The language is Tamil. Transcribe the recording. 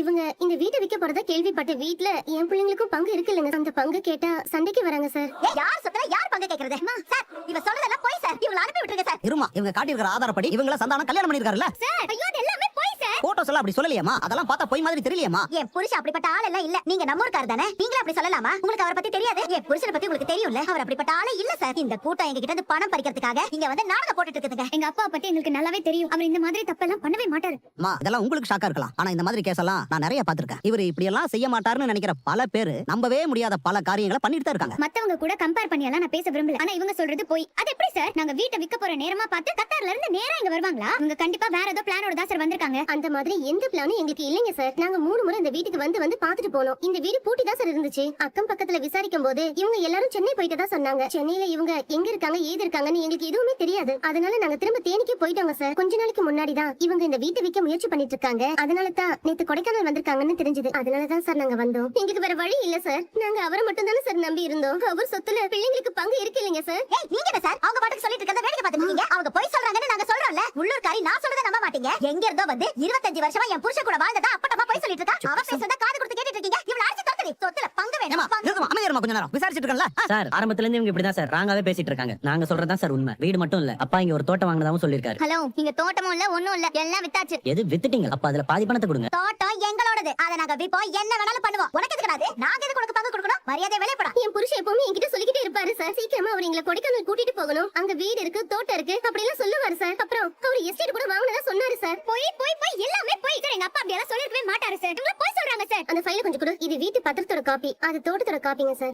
இவங்க இந்த வீட்டை விற்க போறதா கேள்விப்பட்ட வீட்ல என் பிள்ளைங்களுக்கும் பங்கு இருக்கு இல்லைங்க. அந்த பங்கு கேட்டா சண்டைக்கு வராங்க சார். யார் சொத்தல யார் பங்கு கேக்குறது? சார் இவ சொல்றதெல்லாம் போய் சார். இவள அனுப்பி விட்டுருங்க சார். இருமா, இவங்க காட்டியிருக்கிற ஆதாரப்படி இவங்கள சந்தானம் கல்யாணம் பண்ணிருக்காருல்ல சார் ஐயோ அது எல்லாமே போய் சார். போட்டோஸ் எல்லாம் அப்படி சொல்லலையேமா, அதெல்லாம் பார்த்தா போய் மாதிரி தெரியலையேமா. என் புருஷன் அப்படிப்பட்ட ஆள் எல்லாம் இல்ல. நீங்க நம்ம ஊர்க்காரர் தானே, நீங்களே அப்படி சொல்லலாமா? உங்களுக்கு அவரை பத்தி தெரியாது? என் புருஷனை பத்தி உங்களுக்கு தெரியும்ல, அவர் அப்படிப்பட்ட ஆளே இல்ல சார். இந்த கூட்டம் எங்க கிட்ட இருந்து பணம் பறிக்கிறதுக்காக இங்க வந்து நாடகம் போட்டுட்டு இருக்குதுங்க. எங்க அப்பா பத்தி எங்களுக்கு நல்லாவே தெரியும். அவர் இந்த மாதிரி தப்பெல்லாம் பண்ணவே மாட்டாரு. அம்மா, இதெல்லாம் உங்களுக்கு ஷாக்கா இருக்கலாம், ஆனா இந்த மாதிரி கேஸ் எல்லாம் நான் நிறைய பாத்திருக்கேன். இவர் இப்படி எல்லாம் செய்ய மாட்டாருன்னு நினைக்கிற பல பேரு நம்பவே முடியாத பல காரியங்களை பண்ணிட்டு தான் இருக்காங்க. மத்தவங்க கூட கம்பேர் பண்ணி எல்லாம் நான் பேச விரும்பல. ஆனா இவங்க சொல்றது போய். அது எப்படி சார்? நாங்க வீட்டை விற்க போற நேரமா பார்த்து கத்தார்ல இருந்து நேரா இங்க வருவாங்களா? இவங்க கண்டிப்பா வேற ஏதோ பிளானோட தான் சார் வந்திருக்காங்க. அந்த மாதிரி எந்த பிளானும் எங்களுக்கு இல்லைங்க சார். நாங்க 3 முறை இந்த வீட்டுக்கு வந்து பாத்துட்டு போனோம். இந்த வீடு பூட்டி தான் சார் இருந்துச்சு. அக்கம் பக்கத்துல விசாரிக்கும் போது இவங்க எல்லாரும் சென்னை போயிட்டு தான் சொன்னாங்க. சென்னையில இவங்க எங்க இருக்காங்க ஏது இருக்காங்கன்னு எங்களுக்கு எதுவுமே தெரியாது. அதனால நாங்க திரும்ப தேனிக்கு போயிட்டோங்க சார். கொஞ்ச நாளைக்கு முன்னாடி தான் இவங்க இந்த வீட்டை விற்க முயற்சி பண்ணிட்டு இருக்காங்க. அதனால தான் நேத்து கொடைக்கானல் வந்திருக்காங்கன்னு தெரிஞ்சது. அதனால தான் சார் நாங்க வந்தோம். எங்களுக்கு வேற வழி இல்ல சார். நாங்க அவரை மட்டும் தானே சார் நம்பி இருந்தோம். அவர் சொத்துல பிள்ளைங்களுக்கு பங்கு இருக்கு இல்லைங்க சார். ஏய் நீங்க என்ன சார் அவங்க பாட்டுக்கு சொல்லிட்டு இருக்கறத வேடிக்கை பார்த்துட்டு இருக்கீங்க? அவங்க போய் சொல்றாங்கன்னு நாங்க சொல்றோம்ல. உள்ளூர்காரி நான் சொல்றத நம்ப மாட்டீங்க. எங்க இருந்தோ வந்து 25 வருஷமா என் புருஷன் கூட வாழ்ந்ததா அப்பட்டமா போய் சொல்லிட்டு இருக்கா. அவ பேசுறத காது கொடுத்து கேட்டுட்டு இருக்கீங்க. இவள அடிச்சு தரது சொத்துல பங்கு வேணும். அமைதியா கொஞ்ச நேரம் விசாரிச்சிட்டு இருக்கல சார். ஆரம்பத்துல இருந்து இவங்க இப்படிதான் சார் ராங்காவே பேசிட்டு இருக்காங்க. நாங்க சொல்றதுதான் சார் உண்மை. வீடு மட்டும் இல்ல, அப்பா இங்க ஒரு தோட்டம் வாங்கினதாவும் சொல்லிருக்காரு. ஹலோ, இங்க தோட்டமும் இல்ல ஒண்ணும் இல்ல, எல்லாம் வித்தாச்சு. எது வித்துட்டீங்க? அப்ப அதுல பாதி பணத்தை கொடுங்க. தோட்டம் எங்களோடது. அத நாங்க விப்போம், என்ன வேணாலும் பண்ணுவோம். உனக்கு எதுக்கு அது? நாங்க எதுக்கு உனக்கு பங்கு கொடுக்கணும்? மரியாதை வெளிய போடா. என் புருஷன் எப்பவுமே என்கிட்ட சொல்லிக்கிட்டே இருப்பாரு சார். சீக்கிரமா அவர் எங்களை கொடைக்கானல் கூட்டிட்டு போகணும். அங்க வீடு இருக்கு, தோட்டம் இருக்கு அப்படி எல்லாம் சொல்லுவாரு சார். அப்புறம் அவர் எஸ்டேட் கூட வாங்குனதா சொன்னாரு சார். போய் எல்லாமே போய் சார். எங்க அப்பா அப்படி எல்லாம் சொல்லிருக்கவே மாட்டாரு சார். இவங்க போய் சொல்றாங்க சார். அந்த ஃபைல கொஞ்சம் கொடு. இது வீட்டு பத்திரத்தோட காப்பி, அது தோட்டத்தோட காப்பிங்க சார்.